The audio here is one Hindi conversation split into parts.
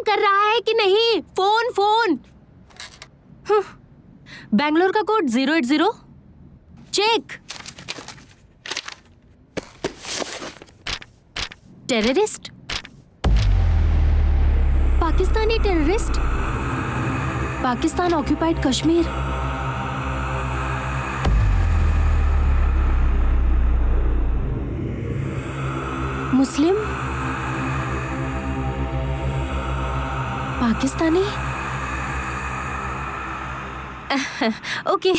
काम कर रहा है कि नहीं? Phone phone. बैंगलोर का code 080। Check. Terrorist? Pakistani terrorist? Pakistan occupied Kashmir? Muslim? Pakistani? Okay,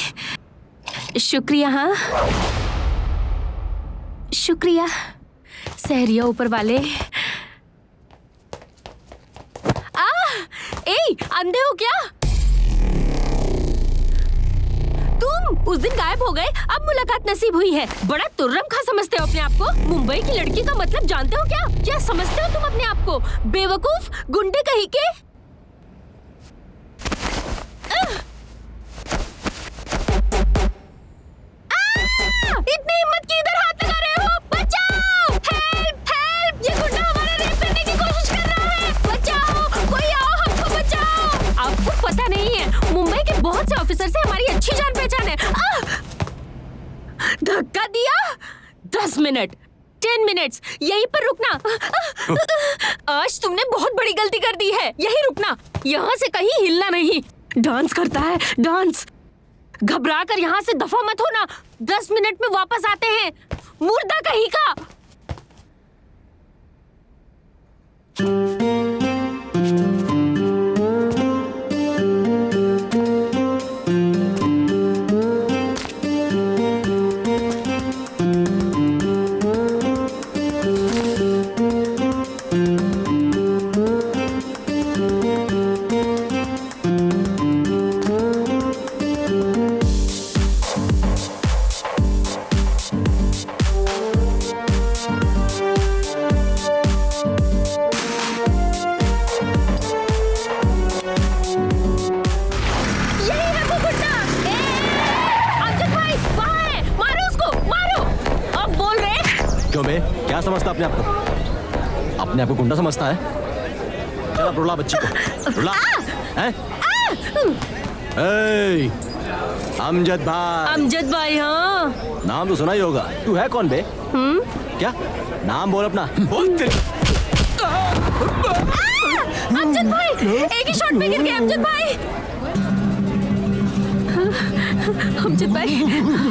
शुक्रिया। हाँ शुक्रिया सहरिया ऊपर वाले। अंधे हो क्या तुम? उस दिन गायब हो गए, अब मुलाकात नसीब हुई है। बड़ा तुर्रम खा समझते हो अपने आप को? मुंबई की लड़की का मतलब जानते हो क्या? क्या समझते हो तुम अपने आप को? बेवकूफ गुंडे कहीं के। इतनी हिम्मत की इधर हाथ लगा रहे हो? बचाओ! Help help! ये गुंडा हमारा रेप करने की कोशिश कर रहा है। बचाओ! कोई आओ, हमको बचाओ! आपको पता नहीं है, मुंबई के बहुत से ऑफिसर से हमारी अच्छी जान पहचान है। धक्का दिया। 10 मिनट 10 मिनट्स यहीं पर रुकना। आज तुमने बहुत बड़ी गलती कर दी है। यहीं रुकना, यहाँ से कहीं हिलना नहीं। डांस करता है, डांस। घबरा कर यहाँ से दफा मत होना। 10 मिनट में वापस आते हैं, मुर्दा कहीं का। क्या समझता अपने आप को? अपने आप को गुंडा समझता है? चल अब रुला बच्ची को, रुला। अमजद भाई। अमजद भाई? हाँ। नाम तो सुना ही होगा। तू है कौन बे? क्या नाम बोल अपना। बोल। अमजद भाई एक ही शॉट में गिर गए। अमजद भाई, अमजद भाई,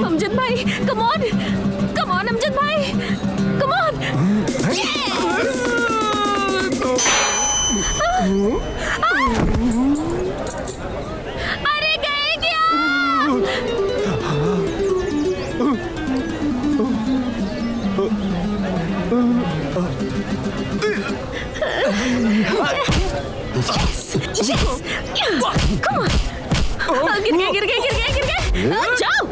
अमजद भाई, come on, come on Amjad भाई, कम ऑन। अरे गए क्या? Yes! Come on! गिर गए! जाओ!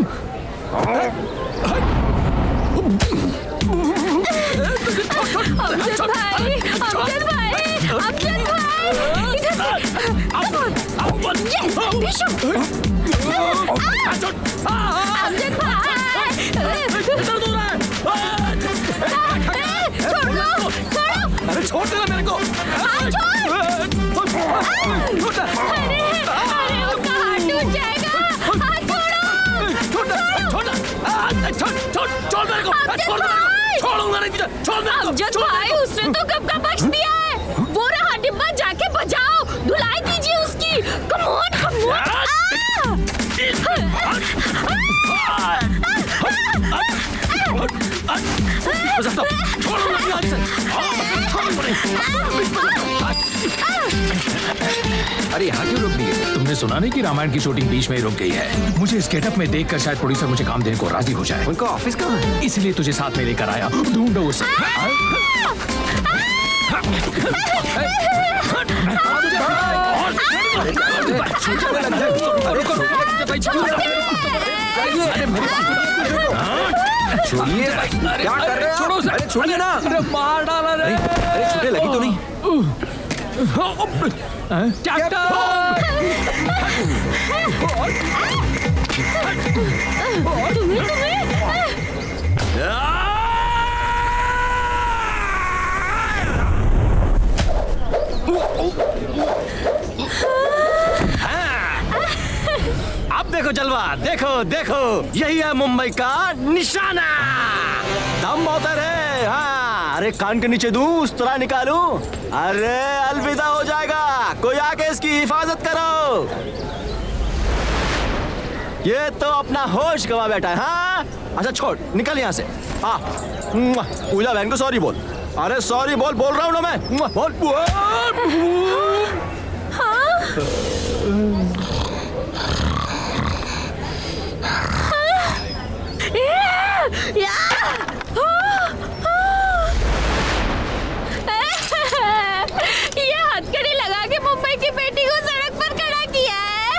अमजद भाई! इधर से! Come on! Yes! Bishop! Amjad भाई! छोड़ दो! अरे छोड़ देना मेरे को! अरे उसका हाथ टूट जाएगा। हाथ छोड़ मेरे को! अमजद भाई उसने तो कब का बख्श दिया है। वो रहा डिब्बा, जाके बजाओ, धुलाई कीजिए उसकी। Come on, come on. अरे यहाँ क्यों रुक गई है? तुमने सुना नहीं कि रामायण की शूटिंग बीच में ही रुक गई है? मुझे इस गेटअप में देखकर शायद प्रोड्यूसर मुझे काम देने को राजी हो जाए। उनका ऑफिस कहाँ है? इसलिए तुझे साथ में लेकर आया। ढूंढो उसे। छोड़िए, क्या कर रहे हो? अरे छोड़िए ना। मार डाला रे। अरे छुट्टी लगी तो नहीं? हुआ, देखो देखो, यही है मुंबई का निशाना। दम बहुत है रे। हाँ, अरे कान के नीचे दूं, उस तरह निकालूं, अरे अलविदा हो जाएगा। कोई आके इसकी हिफाजत करो। ये तो अपना होश गवा बैठा है। हाँ, अच्छा छोड़, निकल यहाँ से। हाँ, पूजा बहन को सॉरी बोल। अरे सॉरी बोल, बोल रहा हूँ ना मैं। बोल बोल। ये हथकड़ी लगा के मुंबई की बेटी को सड़क पर खड़ा किया है।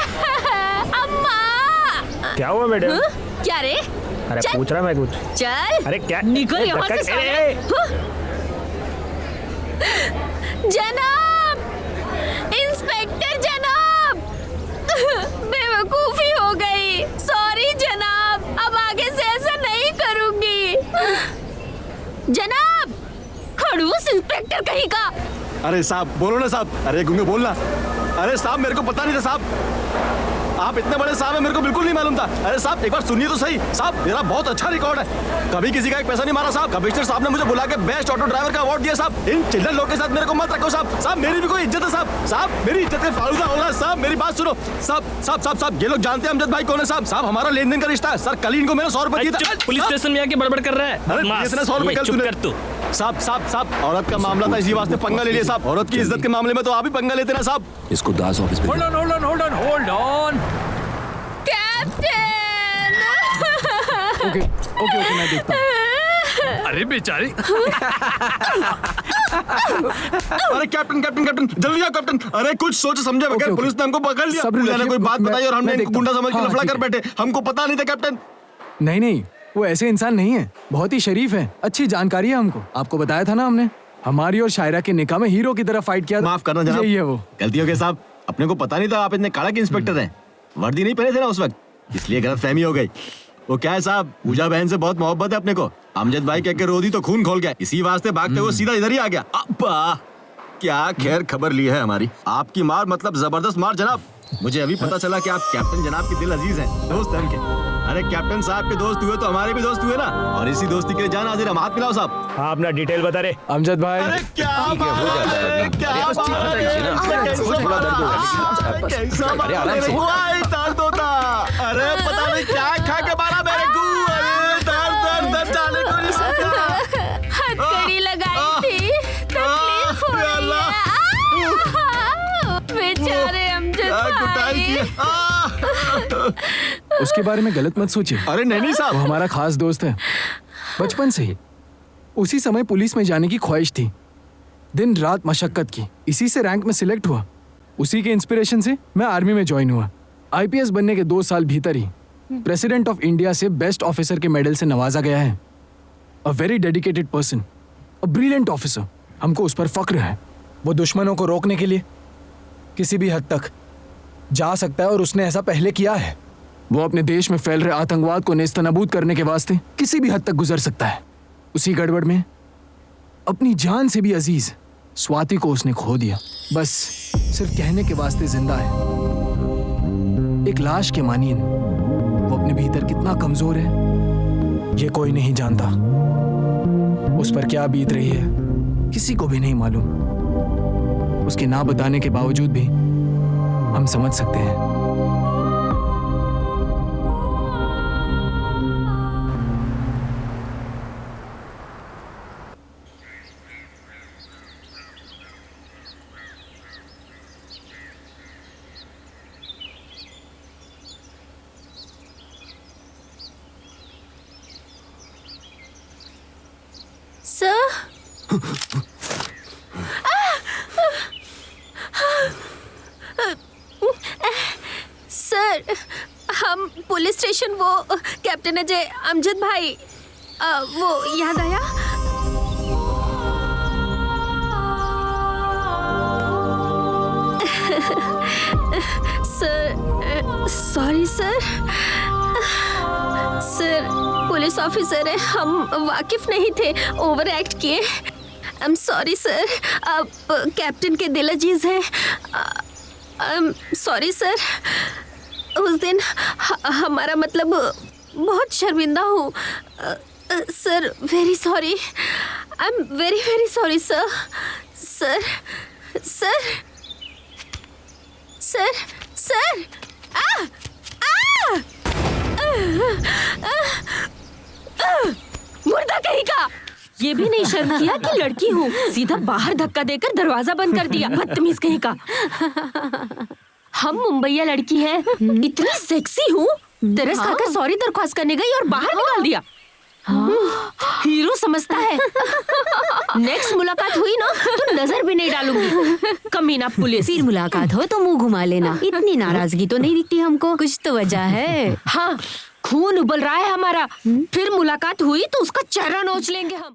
अम्मा। क्या हुआ मैडम? क्या रे? अरे चल। पूछ रहा मैं कुछ। चल। अरे क्या? निकल यहाँ से साले। जनाब, इंस्पेक्टर जनाब, बेवकूफी हो गई। सॉरी जनाब, अब आगे से ऐसा नहीं करूंगी। जनाब, खड़ूस इंस्पेक्टर कहीं का। अरे साहब बोलो ना साहब। अरे गुंगे बोलना। अरे साहब मेरे को पता नहीं था साहब, आप इतने बड़े साहब हैं, मेरे को बिल्कुल नहीं मालूम था। अरे साहब एक बार सुनिए तो सही। साहब मेरा बहुत अच्छा रिकॉर्ड है, कभी किसी का एक पैसा नहीं मारा साहब। कमिश्नर साहब ने मुझे बुला के बेस्ट ऑटो ड्राइवर का अवार्ड दिया साहब। इन चिल्लर लोग के साथ मेरे को मत रखो साहब। साहब मेरी भी कोई इज्जत है साहब। साहब मेरी इज्जत के फालूदा हो रहा है साहब। मेरी बात सुनो साहब। साहब साहब साहब ये लोग जानते हैं अमजद भाई कौन है साहब। साहब हमारा लेन देन का रिश्ता है सर। कल इनको मैंने 100 रुपए दिया था। पुलिस स्टेशन में आके बड़बड़ कर रहा है। अरे इतने 100 रुपए कल तूने। साहब साहब साहब औरत का मामला था, इसी वास्ते पंगा ले लिया साहब। औरत की इज्जत के मामले में तो आप ही पंगा लेते ना साहब। इसको दास ऑफिस पे hold on। कैप्टन। ओके मैं देखता हूँ। अरे बेचारी। अरे कैप्टन कैप्टन कैप्टन जल्दी आओ कैप्टन। अरे कुछ सोच समझे बगैर पुलिस ने हमको पकड़ लिया। पूजा ने कोई बात बताई और हमने इनको गुंडा समझ के लफड़ा कर बैठे। हमको पता नहीं था कैप्टन। नहीं, वो ऐसे इंसान नहीं है, बहुत ही शरीफ है, अच्छी जानकारी है हमको। आपको बताया था ना हमने, हमारी और शायरा के निकाह में हीरो की तरह फाइट किया। माफ करना जनाब, यही है वो। गलती हो गई साहब। अपने को पता नहीं था आप इतने काला के इंस्पेक्टर हैं। वर्दी नहीं पहने थे ना उस वक्त, इसलिए गलतफहमी हो गई। वो क्या है साहब, पूजा बहन से बहुत मोहब्बत है अपने को। अमजद भाई कह के रो दी तो खून खोल गया, इसी वास्ते भागते हुए सीधा इधर ही आ गया। अब्बा क्या खैर खबर ली है हमारी। आपकी मार मतलब जबरदस्त मार जनाब। मुझे अभी पता चला कि आप कैप्टन जनाब के दिल अजीज हैं, दोस्त हैं उनके। अरे कैप्टन साहब के दोस्त हुए तो हमारे भी दोस्त हुए ना, और इसी दोस्ती के लिए जान हाजिर। हम हाथ मिलाओ साहब। हाँ अपना डिटेल बता रहे। अमजद भाई, अरे क्या बात है, क्या बात है, दर्द होता। अरे पता नहीं क्या खा के मारा मेरे को। अरे दर्द दर्द दर्द जाने को नहीं सकता। हथकड़ी लगाई थी, तकलीफ हो रही है। बेचारे अमजद भाई। उसके बारे में गलत मत सोचिए। अरे नहीं साहब, वो हमारा खास दोस्त है बचपन से ही। उसी समय पुलिस में जाने की ख्वाहिश थी, दिन रात मशक्कत की, इसी से रैंक में सिलेक्ट हुआ। उसी के इंस्पिरेशन से मैं आर्मी में ज्वाइन हुआ। आईपीएस बनने के 2 साल भीतर ही प्रेसिडेंट ऑफ इंडिया से बेस्ट ऑफिसर के मेडल से नवाजा गया है। A very dedicated person, a brilliant officer. हमको उस पर फक्र है। वो दुश्मनों को रोकने के लिए किसी भी हद तक जा सकता है, और उसने ऐसा पहले किया है। वो अपने देश में फैल रहे आतंकवाद को नेस्तनाबूद करने के वास्ते किसी भी हद तक गुजर सकता है। उसी गड़बड़ में अपनी जान से भी अजीज स्वाति को उसने खो दिया। बस सिर्फ कहने के वास्ते जिंदा है, एक लाश के मानियन। वो अपने भीतर कितना कमजोर है ये कोई नहीं जानता। उस पर क्या बीत रही है किसी को भी नहीं मालूम। उसके ना बताने के बावजूद भी हम समझ सकते हैं। सर, हम पुलिस स्टेशन, वो कैप्टन अजय, अमजद भाई, वो याद आया? Sir, sorry sir. Sir, police officer है, हम वाकिफ नहीं थे, ओवर एक्ट किए। I am sorry sir. अब कैप्टन के दिल अजीज है। Sorry sir. उस दिन हमारा मतलब बहुत शर्मिंदा हूँ sir. Very sorry, I am very very sorry sir. Sir sir sir sir मुर्दा कहीं का। ये भी नहीं शर्म किया कि लड़की हूँ, सीधा बाहर धक्का देकर दरवाजा बंद कर दिया। बदतमीज कहीं का। हम मुंबईया लड़की है, इतनी सेक्सी हूँ, तरस खाकर सॉरी दरख्वास्त करने गई और बाहर निकाल दिया। हीरो समझता है। नेक्स्ट मुलाकात हुई ना तो नजर भी नहीं डालूंगी। कमीना पुलिस। फिर मुलाकात हो तो मुंह घुमा लेना। इतनी नाराजगी तो नहीं दिखती हमको, कुछ तो वजह है। हाँ, खून उबल रहा है हमारा। फिर मुलाकात हुई तो उसका चेहरा नोच लेंगे हम।